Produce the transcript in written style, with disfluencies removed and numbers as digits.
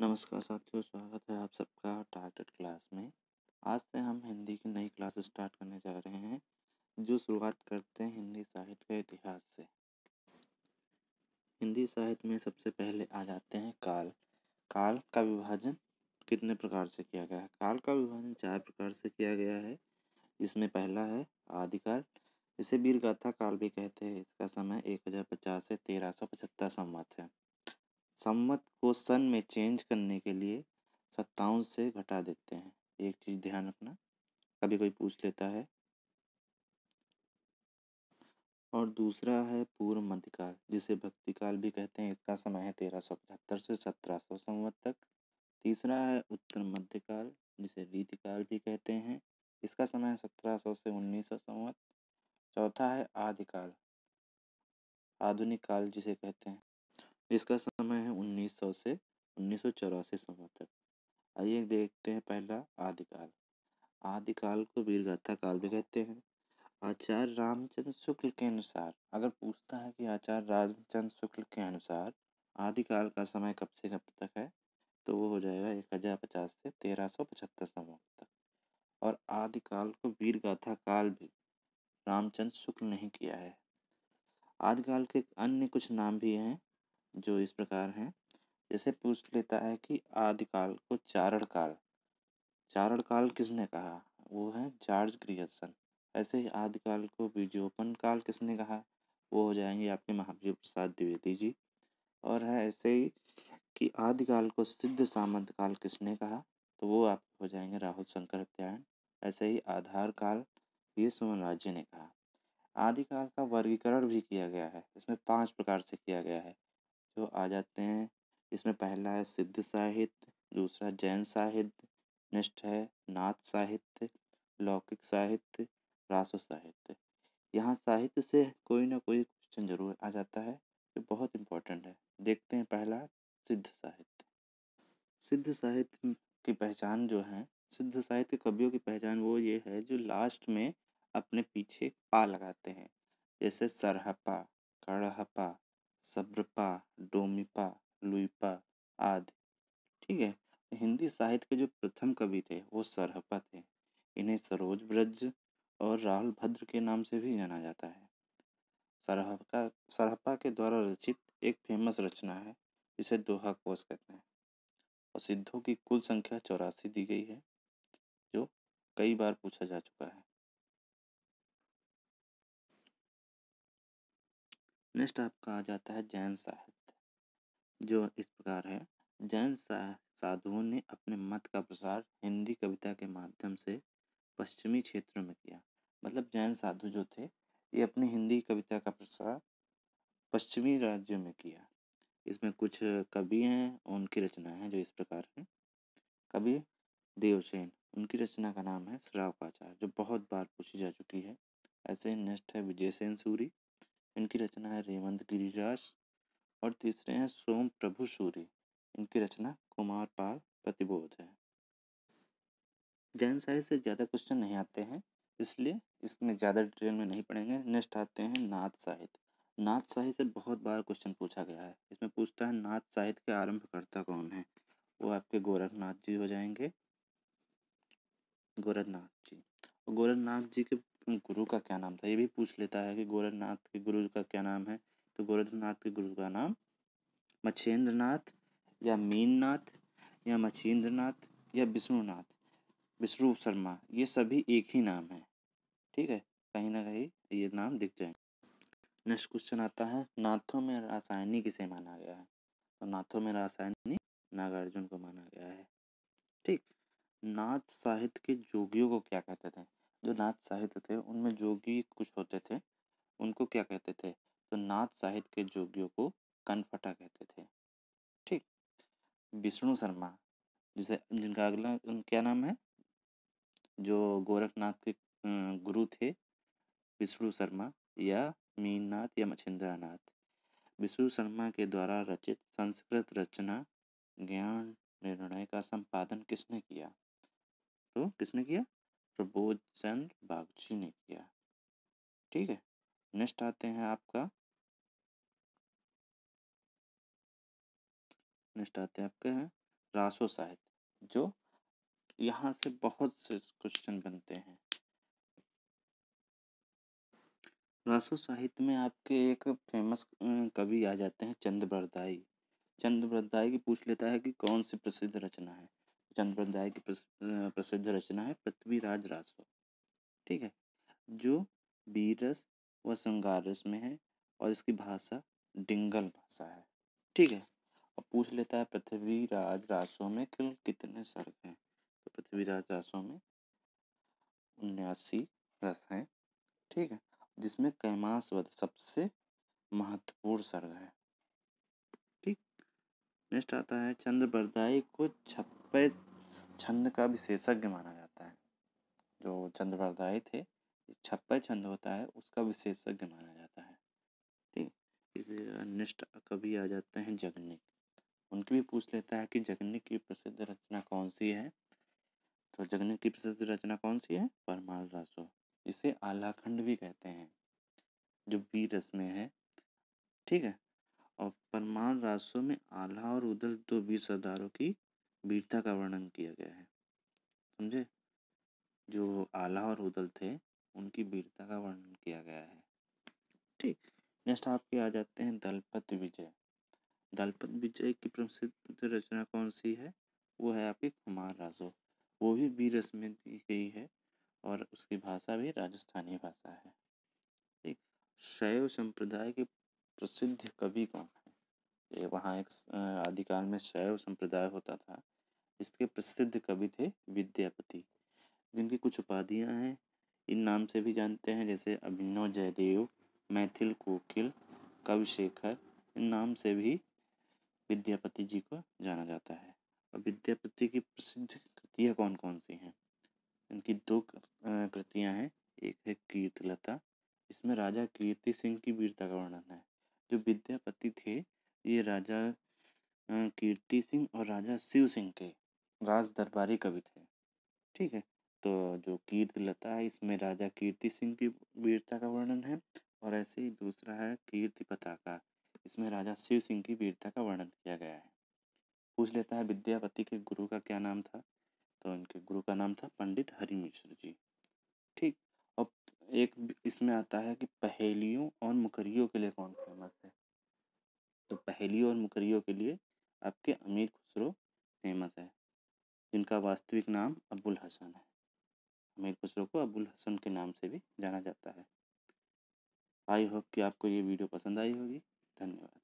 नमस्कार साथियों, स्वागत है आप सबका टारगेट क्लास में। आज से हम हिंदी की नई क्लास स्टार्ट करने जा रहे हैं, जो शुरुआत करते हैं हिंदी साहित्य के इतिहास से। हिंदी साहित्य में सबसे पहले आ जाते हैं काल। काल का विभाजन कितने प्रकार से किया गया है? काल का विभाजन 4 प्रकार से किया गया है। इसमें पहला है आदिकाल, इसे वीरगाथा काल भी कहते हैं। इसका समय 1050 से 1375 संवत है। संवत को सन में चेंज करने के लिए 57 से घटा देते हैं। एक चीज ध्यान रखना, कभी कोई पूछ लेता है। और दूसरा है पूर्व मध्यकाल, जिसे भक्तिकाल भी कहते हैं। इसका समय है 1375 से 1700 संवत तक। तीसरा है उत्तर मध्यकाल, जिसे रीतिकाल भी कहते हैं। इसका समय है 1700 से 1900 संवत। चौथा है आदिकाल, आधुनिक काल जिसे कहते हैं। इसका समय है 1900 से 1984 संवत तक। आइए देखते हैं पहला आदिकाल। आदिकाल को वीरगाथा काल भी कहते हैं। आचार्य रामचंद्र शुक्ल के अनुसार, अगर पूछता है कि आचार्य रामचंद्र शुक्ल के अनुसार आदिकाल का समय कब से कब तक है, तो वो हो जाएगा 1050 से 1375 संवत तक। और आदिकाल को वीरगाथा काल भी रामचंद्र शुक्ल ने किया है। आदिकाल के अन्य कुछ नाम भी हैं जो इस प्रकार हैं। जैसे पूछ लेता है कि आदिकाल को चारण काल, चारण काल किसने कहा? वो है जॉर्ज ग्रियर्सन। ऐसे ही आदिकाल को बीजोपन काल किसने कहा? वो हो जाएंगे आपके महावीर प्रसाद द्विवेदी जी। और है ऐसे ही कि आदिकाल को सिद्ध सामंत काल किसने कहा? तो वो आप हो जाएंगे राहुल शंकर हत्यायन। ऐसे ही आधार काल ये सुमन राज्य ने कहा। आदिकाल का वर्गीकरण भी किया गया है। इसमें 5 प्रकार से किया गया है जो आ जाते हैं। इसमें पहला है सिद्ध साहित्य, दूसरा जैन साहित्य, नेक्स्ट है नाथ साहित्य, लौकिक साहित्य, रासो साहित्य। यहाँ साहित्य से कोई ना कोई क्वेश्चन जरूर आ जाता है जो बहुत इम्पोर्टेंट है। देखते हैं पहला सिद्ध साहित्य। सिद्ध साहित्य की पहचान जो है, सिद्ध साहित्य कवियों की पहचान वो ये है जो लास्ट में अपने पीछे पा लगाते हैं। जैसे सरहपा, कड़हपा, सब्रपा, डोमिपा, लुइपा आदि। ठीक है। हिंदी साहित्य के जो प्रथम कवि थे वो सरहपा थे। इन्हें सरोज ब्रज और राहुल भद्र के नाम से भी जाना जाता है। सरहपा के द्वारा रचित एक फेमस रचना है जिसे दोहा कोश कहते हैं। और सिद्धों की कुल संख्या 84 दी गई है, जो कई बार पूछा जा चुका है। नेक्स्ट आपका आ जाता है जैन साहित्य, जो इस प्रकार है। जैन साधुओं ने अपने मत का प्रसार हिंदी कविता के माध्यम से पश्चिमी क्षेत्रों में किया। मतलब जैन साधु जो थे ये अपनी हिंदी कविता का प्रसार पश्चिमी राज्यों में किया। इसमें कुछ कवि हैं, उनकी रचना है जो इस प्रकार है। कवि देवसेन, उनकी रचना का नाम है श्रावकाचार, जो बहुत बार पूछी जा चुकी है। ऐसे ही नेक्स्ट है विजयसेन सूरी, इनकी रचना है रेवंत गिरिराज। और तीसरे हैं सोम प्रभु सूरी, इनकी रचना कुमार पाल प्रतिबोध है। जैन साहित्य से ज़्यादा क्वेश्चन नहीं आते हैं, इसलिए इसमें ज़्यादा डिटेल में नहीं पढ़ेंगे। नेक्स्ट आते हैं नाथ साहित्य। नाथ साहित्य से बहुत बार क्वेश्चन पूछा गया है। इसमें पूछता है नाथ साहित्य के आरंभकर्ता कौन है? वो आपके गोरखनाथ जी हो जाएंगे, गोरखनाथ जी। और गोरखनाथ जी के गुरु का क्या नाम था, ये भी पूछ लेता है कि गोरखनाथ के गुरु का क्या नाम है। तो गोरखनाथ के गुरु का नाम मच्छेंद्रनाथ या मीननाथ या मच्छेंद्रनाथ या विष्णुनाथ, विष्णु शर्मा, ये सभी एक ही नाम है। ठीक है, कहीं ना कहीं ये नाम दिख जाएंगे। नेक्स्ट क्वेश्चन आता है नाथों में रासायनिक किसे माना गया है? तो नाथों में रासायनिक नागार्जुन को माना गया है। ठीक। नाथ साहित्य के जोगियों को क्या कहते थे? जो नाथ साहित्य थे उनमें जोगी कुछ होते थे, उनको क्या कहते थे? तो नाथ साहित्य के जोगियों को कनफटा कहते थे। ठीक। विष्णु शर्मा, जिसे जिनका अगला क्या नाम है, जो गोरखनाथ के गुरु थे, विष्णु शर्मा या मीननाथ या मच्छेंद्रनाथ। विष्णु शर्मा के द्वारा रचित संस्कृत रचना ज्ञान निर्णय का संपादन किसने किया? तो किसने किया? प्रबोध चंद्र बागची ने किया। ठीक है। नेक्स्ट आते हैं आपका, नेक्स्ट आते हैं आपके हैं रासो साहित्य, जो यहाँ से बहुत से क्वेश्चन बनते हैं। रासो साहित्य में आपके एक फेमस कवि आ जाते हैं चंद्रबरदाई। चंद्रबरदाई की पूछ लेता है कि कौन सी प्रसिद्ध रचना है। चंद्रबरदाई की प्रसिद्ध रचना है पृथ्वीराज रासो। ठीक है, जो बीरस व श्रृंगार रस में है और इसकी भाषा डिंगल भाषा है। ठीक है, और पूछ लेता है पृथ्वीराज रासो में कुल कितने सर्ग हैं। तो पृथ्वीराज रासो में 79 रस हैं। ठीक है, जिसमें कैमासवध सबसे महत्वपूर्ण सर्ग है। ठीक, नेक्स्ट आता है चंद्रबरदाई को छप्पे छंद का विशेषज्ञ माना जाता है। जो चंद्रबरदाई थे, छप्पे छंद होता है उसका विशेषज्ञ माना जाता है। ठीक, इसे नेक्स्ट कवि आ जाते हैं जगन्निक। उनकी भी पूछ लेता है कि जगन्निक की प्रसिद्ध रचना कौन सी है। तो जगन्निक की प्रसिद्ध रचना कौन सी है? परमाल रासो। इसे आलाखंड भी कहते हैं, जो बी रस में है। ठीक है, और परमाल रासो में आल्हा और उदल दो वीर सरदारों की वीरता का वर्णन किया गया है। समझे, जो आल्हा और उदल थे उनकी वीरता का वर्णन किया गया है। ठीक, नेक्स्ट आपके आ जाते हैं दलपत विजय। दलपत विजय की प्रसिद्ध रचना कौन सी है? वो है आपकी कुमार रासो। वो भी बी रस में दी गई है और उसकी भाषा भी राजस्थानी भाषा है। ठीक, शैव संप्रदाय के प्रसिद्ध कवि कौन है? ये वहाँ एक आदिकाल में शैव संप्रदाय होता था। इसके प्रसिद्ध कवि थे विद्यापति, जिनकी कुछ उपाधियाँ हैं, इन नाम से भी जानते हैं, जैसे अभिनव जयदेव, मैथिल कोकिल, कविशेखर। इन नाम से भी विद्यापति जी को जाना जाता है। और विद्यापति की प्रसिद्ध कृतियाँ कौन कौन सी हैं? इनकी दो कृतियाँ हैं। एक है कीर्तिलता, इसमें राजा कीर्ति सिंह की वीरता का वर्णन है। जो विद्यापति थे ये राजा कीर्ति सिंह और राजा शिव सिंह के राज दरबारी कवि थे। ठीक है, तो जो कीर्तिलता है इसमें राजा कीर्ति सिंह की वीरता का वर्णन है। और ऐसे ही दूसरा है कीर्ति पताका, इसमें राजा शिव सिंह की वीरता का वर्णन किया गया है। पूछ लेता है विद्यापति के गुरु का क्या नाम था। तो इनके गुरु का नाम था पंडित हरि मिश्र जी। ठीक, और एक इसमें आता है कि पहेलियों और मुकरियों के लिए कौन फेमस है। तो पहेलियों और मुकरियों के लिए आपके अमीर खुसरो फेमस है, जिनका वास्तविक नाम अबुल हसन है। अमीर खुसरो को अबुल हसन के नाम से भी जाना जाता है। आई होप कि आपको ये वीडियो पसंद आई होगी। धन्यवाद।